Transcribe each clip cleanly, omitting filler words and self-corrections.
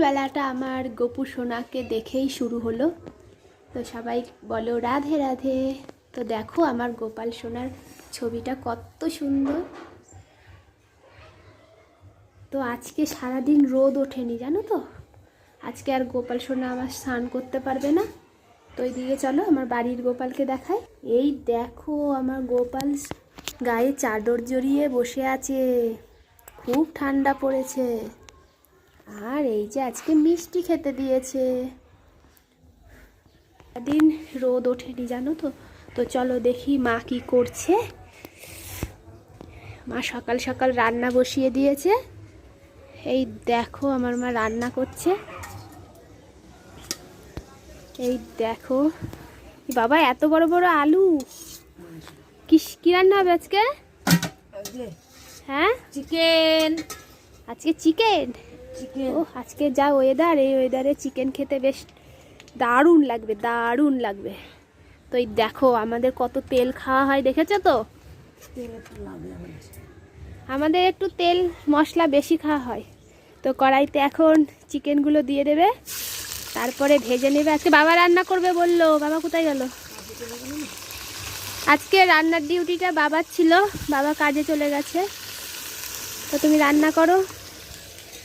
বেলাটা আমার গোপু সোনাকে দেখেই শুরু হলো। তো সবাই বলো রাধে রাধে। তো দেখো আমার গোপাল সোনার ছবিটা কত সুন্দর। তো আজকে সারাদিন রোদ ওঠেনি জানো তো, আজকে আর গোপাল সোনা আমার স্নান করতে পারবে না। তো এইদিকে চলো আমার বাড়ির গোপালকে দেখাই। এই দেখো আমার গোপাল গায়ে চাদর জড়িয়ে বসে আছে, খুব ঠান্ডা পড়েছে। আর এই যে আজকে মিষ্টি খেতে দিয়েছে। দিন রোদ ওঠেনি জানো তো। তো চলো দেখি মা কি করছে। মা সকাল সকাল রান্না বসিয়ে দিয়েছে। এই দেখো আমার মা রান্না করছে। এই দেখো বাবা এত বড় বড় আলু। কি রান্না হবে আজকে? হ্যাঁ চিকেন। আজকে চিকেন। ও আজকে যা ওয়েদার, এই ওয়েদারে চিকেন খেতে বেশ দারুণ লাগবে, দারুণ লাগবে। তো এই দেখো আমাদের কত তেল খাওয়া হয় দেখেছো তো। আমাদের একটু তেল মশলা বেশি খাওয়া হয়। তো কড়াইতে এখন চিকেনগুলো দিয়ে দেবে, তারপরে ভেজে নেবে। আজকে বাবা রান্না করবে বললো। বাবা কোথায় গেল? আজকে রান্নার ডিউটিটা বাবার ছিল, বাবা কাজে চলে গেছে। তো তুমি রান্না করো।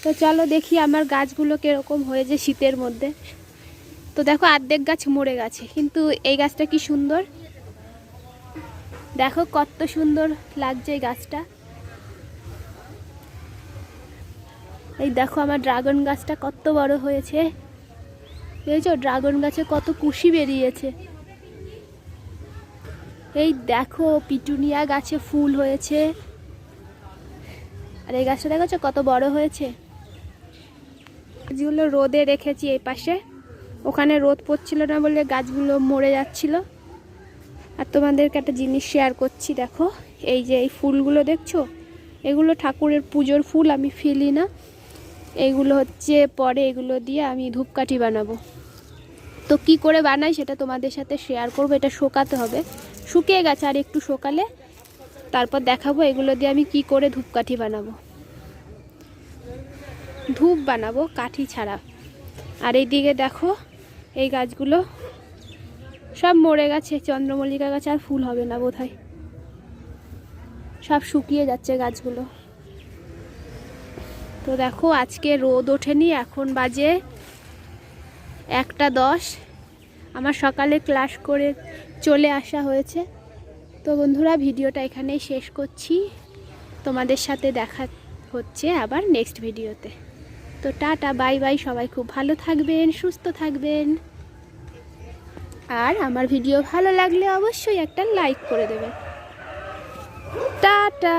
তো চলো দেখি আমার গাছগুলো কীরকম হয়েছে শীতের মধ্যে। তো দেখো অর্ধেক গাছ মরে গেছে, কিন্তু এই গাছটা কি সুন্দর দেখো, কত সুন্দর লাগছে এই গাছটা। এই দেখো আমার ড্রাগন গাছটা কত বড় হয়েছে। দেখেছো ড্রাগন গাছে কত কুশি বেরিয়েছে। এই দেখো পিটুনিয়া গাছে ফুল হয়েছে। আর এই গাছটা দেখেছো কত বড় হয়েছে। গাছগুলো রোদে রেখেছি এই পাশে, ওখানে রোদ পড়ছিল না বলে গাছগুলো মরে যাচ্ছিল। আর তোমাদেরকে একটা জিনিস শেয়ার করছি, দেখো এই যে এই ফুলগুলো দেখছো, এগুলো ঠাকুরের পুজোর ফুল, আমি ফেলি না। এইগুলো হচ্ছে পরে এগুলো দিয়ে আমি ধূপকাঠি বানাবো। তো কি করে বানাই সেটা তোমাদের সাথে শেয়ার করবো। এটা শোকাতে হবে, শুকিয়ে গেছে, আর একটু শোকালে তারপর দেখাবো এগুলো দিয়ে আমি কি করে ধূপকাঠি বানাবো, ধূপ বানাবো কাঠি ছাড়া। আর এইদিকে দেখো এই গাছগুলো সব মরে গেছে। চন্দ্রমল্লিকা গাছ আর ফুল হবে না বোধহয়, সব শুকিয়ে যাচ্ছে গাছগুলো। তো দেখো আজকে রোদ ওঠেনি, এখন বাজে 1:10। আমার সকালে ক্লাস করে চলে আসা হয়েছে। তো বন্ধুরা ভিডিওটা এখানেই শেষ করছি, তোমাদের সাথে দেখা হচ্ছে আবার নেক্সট ভিডিওতে। তো টাটা বাই বাই, সবাই খুব ভালো থাকবেন, সুস্থ থাকবেন। আর আমার ভিডিও ভালো লাগলে অবশ্যই একটা লাইক করে দেবেন। টাটা।